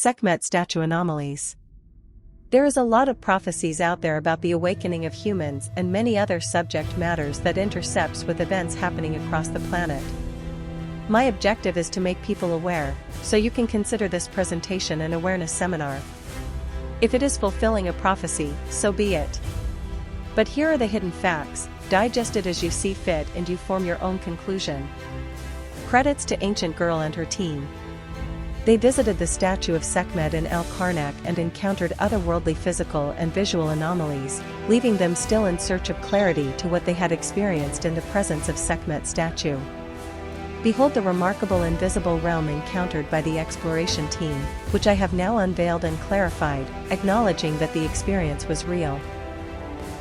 Sekhmet statue anomalies. There is a lot of prophecies out there about the awakening of humans and many other subject matters that intercepts with events happening across the planet. My objective is to make people aware, so you can consider this presentation an awareness seminar. If it is fulfilling a prophecy, so be it. But here are the hidden facts, digest it as you see fit and you form your own conclusion. Credits to Ancient Girl and her team. They visited the statue of Sekhmet in Karnak and encountered otherworldly physical and visual anomalies, leaving them still in search of clarity to what they had experienced in the presence of Sekhmet statue. Behold the remarkable invisible realm encountered by the exploration team, which I have now unveiled and clarified, acknowledging that the experience was real.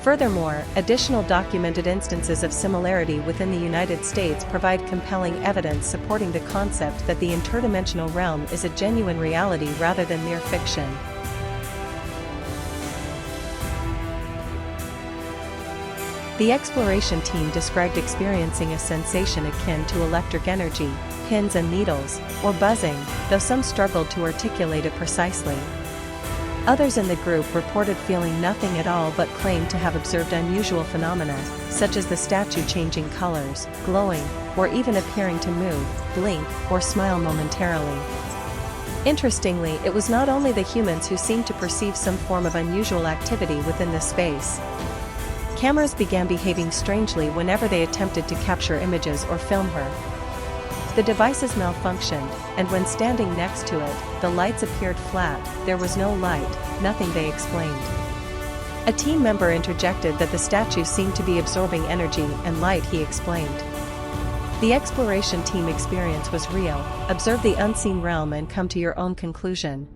Furthermore, additional documented instances of similarity within the United States provide compelling evidence supporting the concept that the interdimensional realm is a genuine reality rather than mere fiction. The exploration team described experiencing a sensation akin to electric energy, pins and needles, or buzzing, though some struggled to articulate it precisely. Others in the group reported feeling nothing at all but claimed to have observed unusual phenomena, such as the statue changing colors, glowing, or even appearing to move, blink, or smile momentarily. Interestingly, it was not only the humans who seemed to perceive some form of unusual activity within the space. Cameras began behaving strangely whenever they attempted to capture images or film her. The devices malfunctioned, and when standing next to it, the lights appeared flat, there was no light, nothing, they explained. A team member interjected that the statue seemed to be absorbing energy and light, he explained. The exploration team experience was real, observe the unseen realm and come to your own conclusion.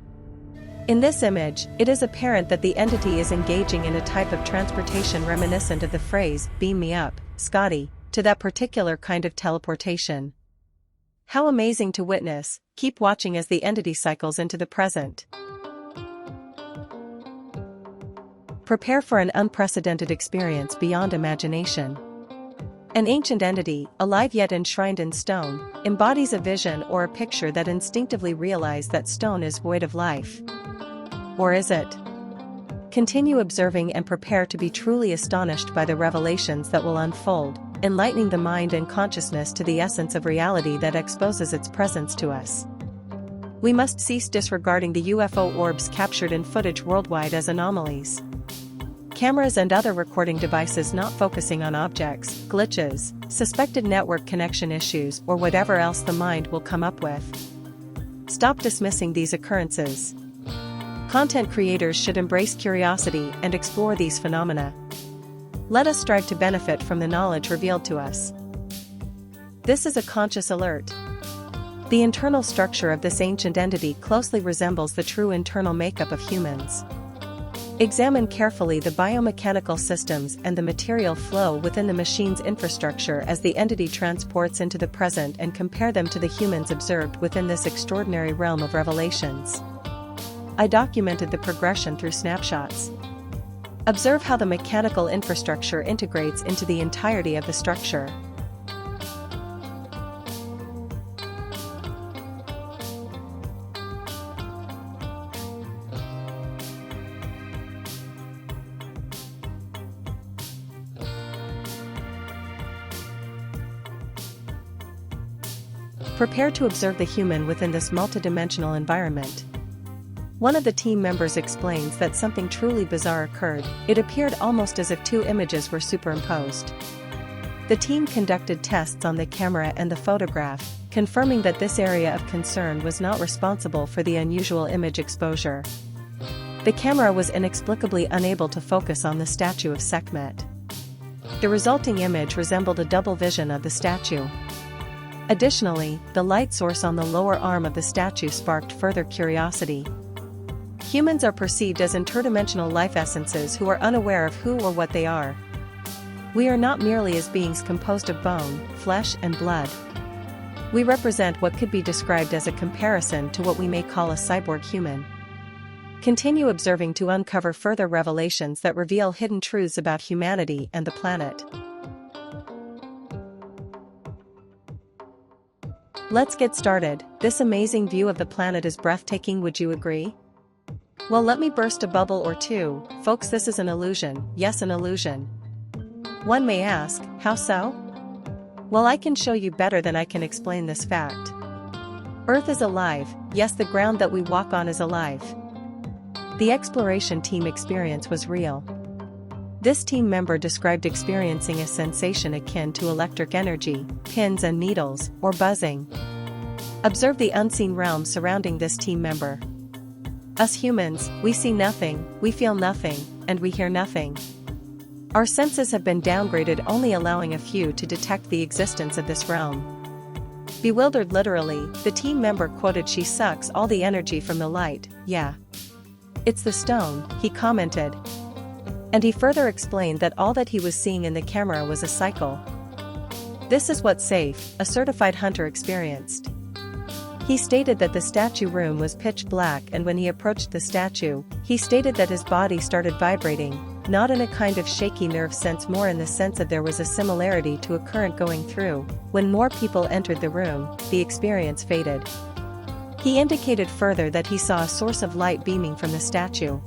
In this image, it is apparent that the entity is engaging in a type of transportation reminiscent of the phrase, "Beam me up, Scotty," to that particular kind of teleportation. How amazing to witness. Keep watching as the entity cycles into the present. Prepare for an unprecedented experience beyond imagination. An ancient entity, alive yet enshrined in stone, embodies a vision or a picture that instinctively realizes that stone is void of life. Or is it? Continue observing and prepare to be truly astonished by the revelations that will unfold, enlightening the mind and consciousness to the essence of reality that exposes its presence to us. We must cease disregarding the UFO orbs captured in footage worldwide as anomalies. Cameras and other recording devices not focusing on objects, glitches, suspected network connection issues, or whatever else the mind will come up with. Stop dismissing these occurrences. Content creators should embrace curiosity and explore these phenomena. Let us strive to benefit from the knowledge revealed to us. This is a conscious alert. The internal structure of this ancient entity closely resembles the true internal makeup of humans. Examine carefully the biomechanical systems and the material flow within the machine's infrastructure as the entity transports into the present and compare them to the humans observed within this extraordinary realm of revelations. I documented the progression through snapshots. Observe how the mechanical infrastructure integrates into the entirety of the structure. Prepare to observe the human within this multidimensional environment. One of the team members explains that something truly bizarre occurred. It appeared almost as if two images were superimposed. The team conducted tests on the camera and the photograph, confirming that this area of concern was not responsible for the unusual image exposure. The camera was inexplicably unable to focus on the statue of Sekhmet. The resulting image resembled a double vision of the statue. Additionally, the light source on the lower arm of the statue sparked further curiosity. Humans are perceived as interdimensional life essences who are unaware of who or what they are. We are not merely as beings composed of bone, flesh, and blood. We represent what could be described as a comparison to what we may call a cyborg human. Continue observing to uncover further revelations that reveal hidden truths about humanity and the planet. Let's get started. This amazing view of the planet is breathtaking, would you agree? Well, let me burst a bubble or two, folks. This is an illusion. Yes, an illusion. One may ask, how so? Well, I can show you better than I can explain this fact. Earth is alive. Yes, the ground that we walk on is alive. The exploration team experience was real. This team member described experiencing a sensation akin to electric energy, pins and needles, or buzzing. Observe the unseen realm surrounding this team member. Us humans, we see nothing, we feel nothing, and we hear nothing. Our senses have been downgraded, only allowing a few to detect the existence of this realm. Bewildered literally, the team member quoted, "She sucks all the energy from the light, yeah. It's the stone," he commented. And he further explained that all that he was seeing in the camera was a cycle. This is what Safe, a certified hunter, experienced. He stated that the statue room was pitch black, and when he approached the statue, he stated that his body started vibrating, not in a kind of shaky nerve sense, more in the sense of there was a similarity to a current going through. When more people entered the room, the experience faded. He indicated further that he saw a source of light beaming from the statue.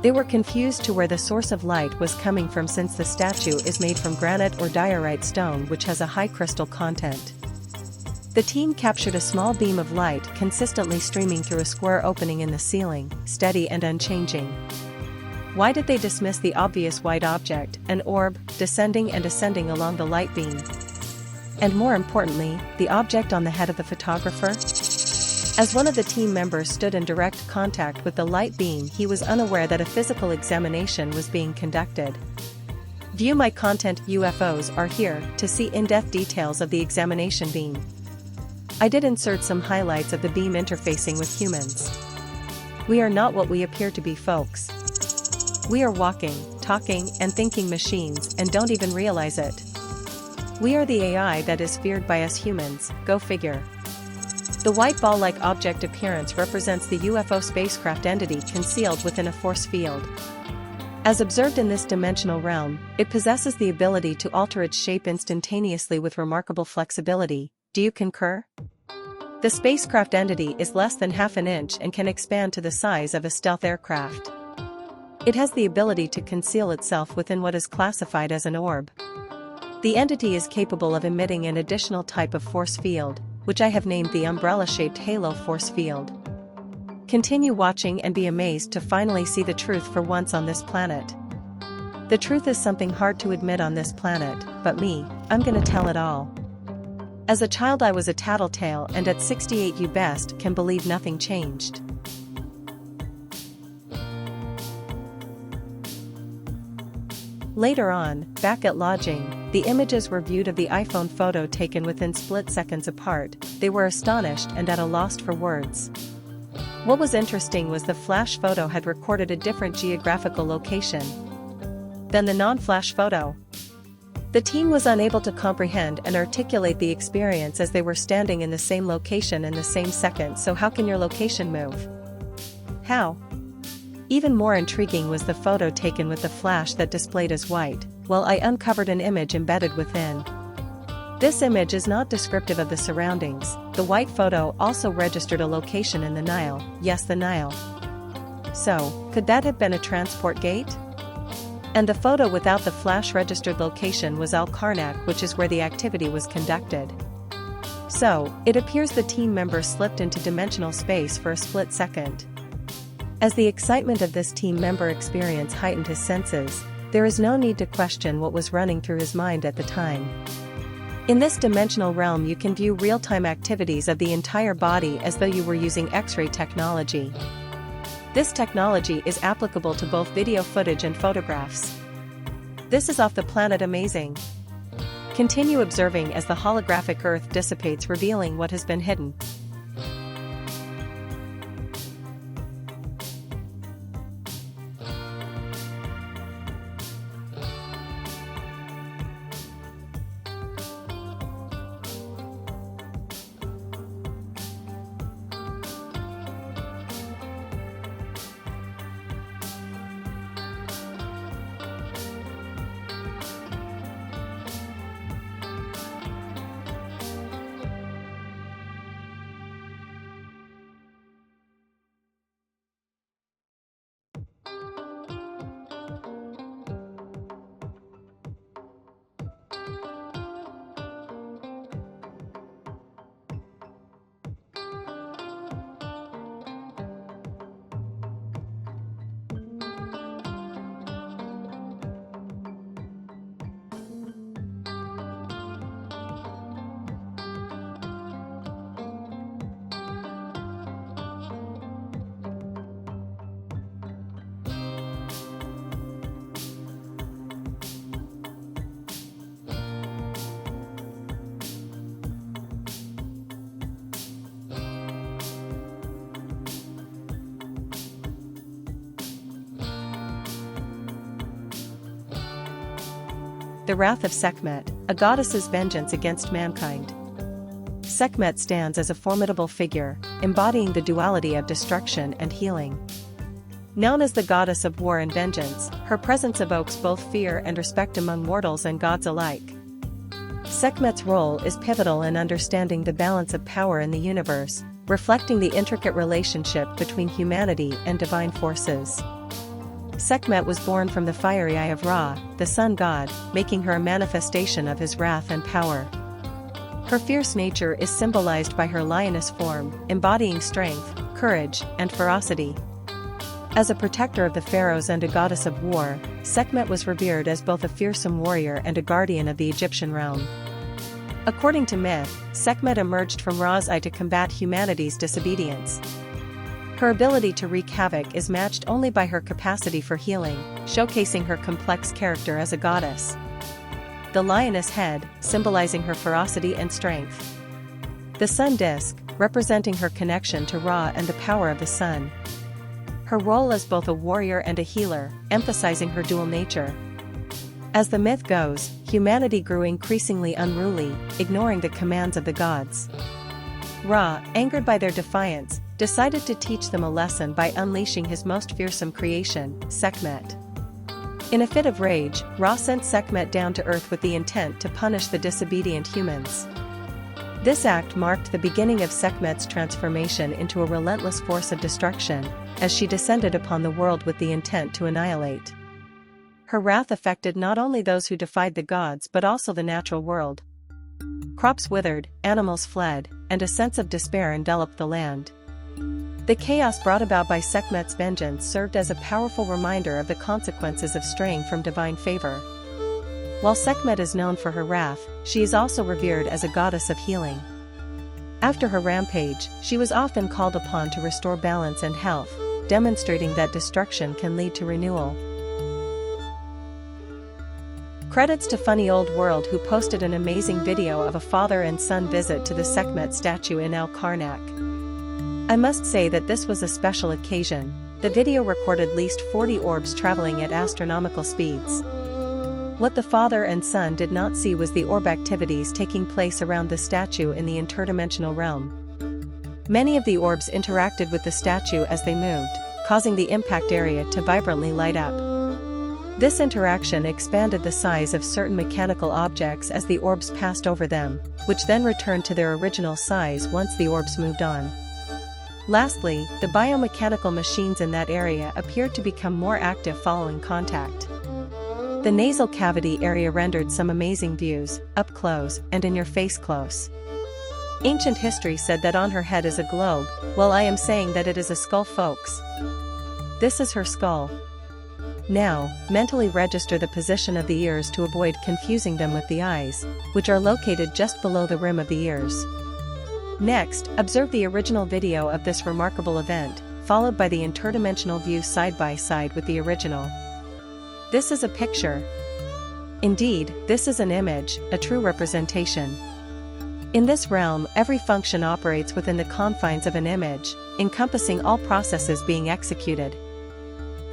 They were confused to where the source of light was coming from, since the statue is made from granite or diorite stone, which has a high crystal content. The team captured a small beam of light consistently streaming through a square opening in the ceiling, steady and unchanging. Why did they dismiss the obvious white object, an orb, descending and ascending along the light beam? And more importantly, the object on the head of the photographer? As one of the team members stood in direct contact with the light beam, he was unaware that a physical examination was being conducted. View my content. UFOs are here to see in-depth details of the examination beam. I did insert some highlights of the beam interfacing with humans. We are not what we appear to be, folks. We are walking, talking, and thinking machines, and don't even realize it. We are the AI that is feared by us humans, go figure. The white ball-like object appearance represents the UFO spacecraft entity concealed within a force field. As observed in this dimensional realm, it possesses the ability to alter its shape instantaneously with remarkable flexibility. Do you concur? The spacecraft entity is less than half an inch and can expand to the size of a stealth aircraft. It has the ability to conceal itself within what is classified as an orb. The entity is capable of emitting an additional type of force field, which I have named the umbrella-shaped halo force field. Continue watching and be amazed to finally see the truth for once on this planet. The truth is something hard to admit on this planet, but me, I'm gonna tell it all. As a child I was a tattletale, and at 68 you best can believe nothing changed. Later on, back at lodging, the images were viewed of the iPhone photo taken within split seconds apart. They were astonished and at a loss for words. What was interesting was the flash photo had recorded a different geographical location than the non-flash photo. The team was unable to comprehend and articulate the experience, as they were standing in the same location in the same second. So how can your location move? How? Even more intriguing was the photo taken with the flash that displayed as white. Well, I uncovered an image embedded within. This image is not descriptive of the surroundings. The white photo also registered a location in the Nile. Yes, the Nile. So, could that have been a transport gate? And the photo without the flash registered location was Karnak, which is where the activity was conducted. So, it appears the team member slipped into dimensional space for a split second. As the excitement of this team member experience heightened his senses, there is no need to question what was running through his mind at the time. In this dimensional realm you can view real-time activities of the entire body as though you were using X-ray technology. This technology is applicable to both video footage and photographs. This is off the planet amazing. Continue observing as the holographic Earth dissipates, revealing what has been hidden. the wrath of Sekhmet, a goddess's vengeance against mankind. Sekhmet stands as a formidable figure, embodying the duality of destruction and healing. Known as the goddess of war and vengeance, her presence evokes both fear and respect among mortals and gods alike. Sekhmet's role is pivotal in understanding the balance of power in the universe, reflecting the intricate relationship between humanity and divine forces. Sekhmet was born from the fiery eye of Ra, the sun god, making her a manifestation of his wrath and power. Her fierce nature is symbolized by her lioness form, embodying strength, courage, and ferocity. As a protector of the pharaohs and a goddess of war, Sekhmet was revered as both a fearsome warrior and a guardian of the Egyptian realm. According to myth, Sekhmet emerged from Ra's eye to combat humanity's disobedience. Her ability to wreak havoc is matched only by her capacity for healing, showcasing her complex character as a goddess. The lioness head, symbolizing her ferocity and strength. The sun disk, representing her connection to Ra and the power of the sun. Her role as both a warrior and a healer, emphasizing her dual nature. As the myth goes, humanity grew increasingly unruly, ignoring the commands of the gods. Ra, angered by their defiance, decided to teach them a lesson by unleashing his most fearsome creation, Sekhmet. In a fit of rage, Ra sent Sekhmet down to earth with the intent to punish the disobedient humans. This act marked the beginning of Sekhmet's transformation into a relentless force of destruction, as she descended upon the world with the intent to annihilate. Her wrath affected not only those who defied the gods but also the natural world. Crops withered, animals fled, and a sense of despair enveloped the land. The chaos brought about by Sekhmet's vengeance served as a powerful reminder of the consequences of straying from divine favor. While Sekhmet is known for her wrath, she is also revered as a goddess of healing. After her rampage, she was often called upon to restore balance and health, demonstrating that destruction can lead to renewal. Credits to Funny Old World, who posted an amazing video of a father and son visit to the Sekhmet statue in Karnak. I must say that this was a special occasion. The video recorded at least 40 orbs traveling at astronomical speeds. What the father and son did not see was the orb activities taking place around the statue in the interdimensional realm. Many of the orbs interacted with the statue as they moved, causing the impact area to vibrantly light up. This interaction expanded the size of certain mechanical objects as the orbs passed over them, which then returned to their original size once the orbs moved on. Lastly, the biomechanical machines in that area appeared to become more active following contact. The nasal cavity area rendered some amazing views, up close and in your face close. Ancient history said that on her head is a globe, well, I am saying that it is a skull, folks. This is her skull. Now, mentally register the position of the ears to avoid confusing them with the eyes, which are located just below the rim of the ears. Next, observe the original video of this remarkable event, followed by the interdimensional view side by side with the original. This is a picture. Indeed, this is an image, a true representation. In this realm, every function operates within the confines of an image, encompassing all processes being executed.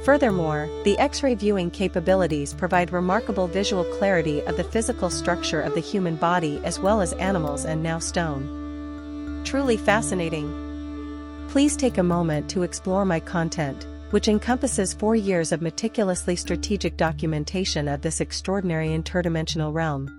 Furthermore, the X-ray viewing capabilities provide remarkable visual clarity of the physical structure of the human body as well as animals and now stone. Truly fascinating. Please take a moment to explore my content, which encompasses 4 years of meticulously strategic documentation of this extraordinary interdimensional realm.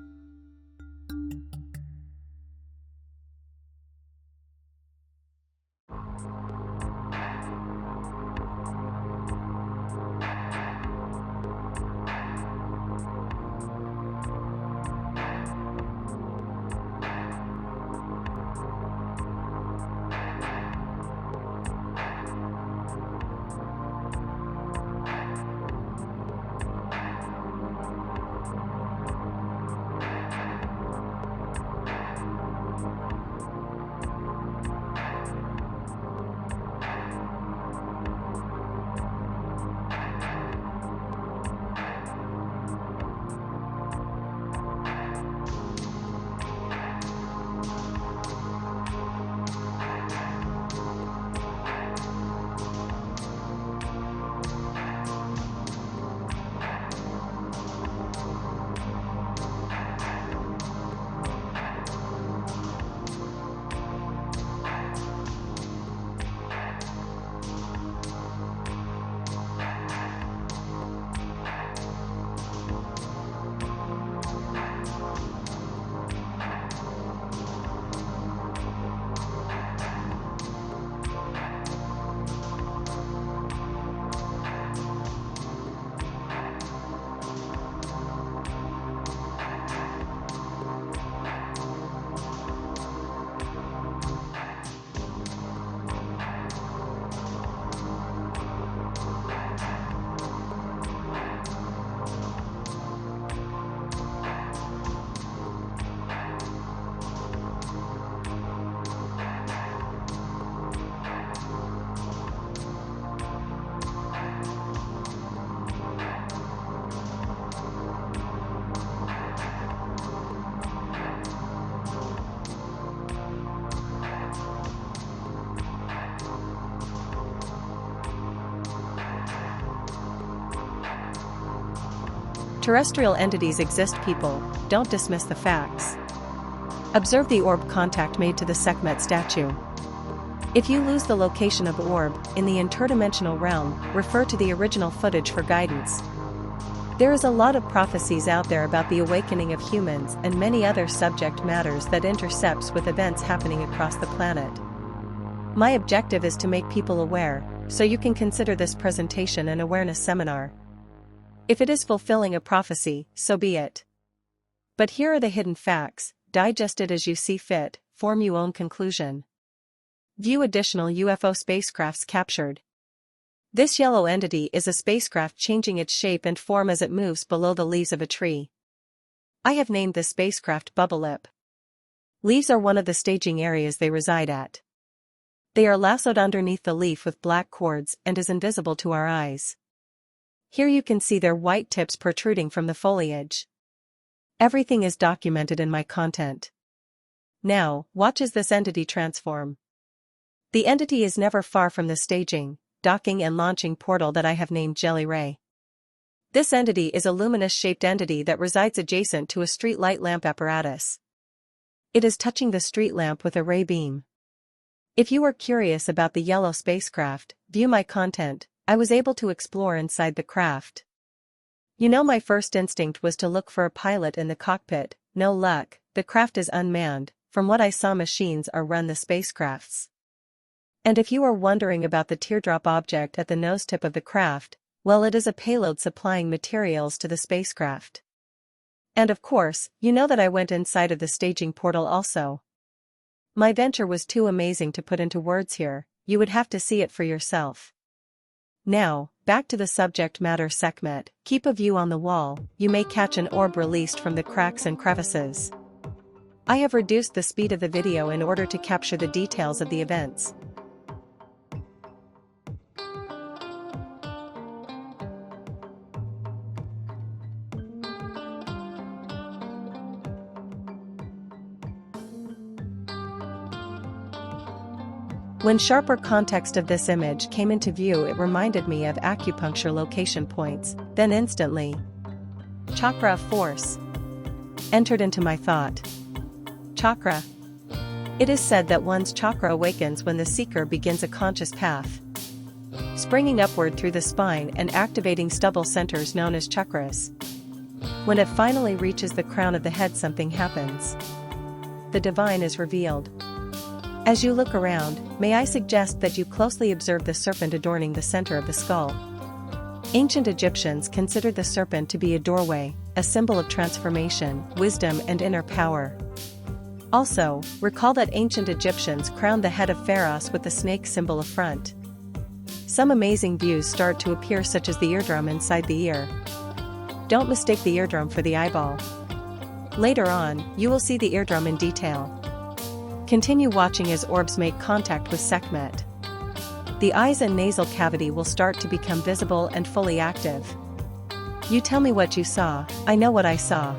Terrestrial entities exist, people, don't dismiss the facts. Observe the orb contact made to the Sekhmet statue. If you lose the location of orb in the interdimensional realm, refer to the original footage for guidance. There is a lot of prophecies out there about the awakening of humans and many other subject matters that intercepts with events happening across the planet. My objective is to make people aware, so you can consider this presentation an awareness seminar. If it is fulfilling a prophecy, so be it. But here are the hidden facts, digest it as you see fit, form your own conclusion. View additional UFO spacecrafts captured. This yellow entity is a spacecraft changing its shape and form as it moves below the leaves of a tree. I have named this spacecraft Bubble Lip. Leaves are one of the staging areas they reside at. They are lassoed underneath the leaf with black cords and is invisible to our eyes. Here you can see their white tips protruding from the foliage. Everything is documented in my content. Now, watch as this entity transform. The entity is never far from the staging, docking and launching portal that I have named Jelly Ray. This entity is a luminous-shaped entity that resides adjacent to a street light lamp apparatus. It is touching the street lamp with a ray beam. If you are curious about the yellow spacecraft, view my content. I was able to explore inside the craft. You know, my first instinct was to look for a pilot in the cockpit. No luck, the craft is unmanned. From what I saw, machines are run the spacecrafts. And if you are wondering about the teardrop object at the nose tip of the craft, well, it is a payload supplying materials to the spacecraft. And of course, you know that I went inside of the staging portal also. My venture was too amazing to put into words here, you would have to see it for yourself. Now, back to the subject matter. Sekhmet, keep a view on the wall, you may catch an orb released from the cracks and crevices. I have reduced the speed of the video in order to capture the details of the events. When sharper context of this image came into view, it reminded me of acupuncture location points, then instantly, chakra of force entered into my thought. Chakra. It is said that one's chakra awakens when the seeker begins a conscious path, springing upward through the spine and activating stubble centers known as chakras. When it finally reaches the crown of the head, something happens. The divine is revealed. As you look around, may I suggest that you closely observe the serpent adorning the center of the skull. Ancient Egyptians considered the serpent to be a doorway, a symbol of transformation, wisdom and inner power. Also, recall that ancient Egyptians crowned the head of pharaohs with the snake symbol of front. Some amazing views start to appear, such as the eardrum inside the ear. Don't mistake the eardrum for the eyeball. Later on, you will see the eardrum in detail. Continue watching as orbs make contact with Sekhmet. The eyes and nasal cavity will start to become visible and fully active. You tell me what you saw, I know what I saw.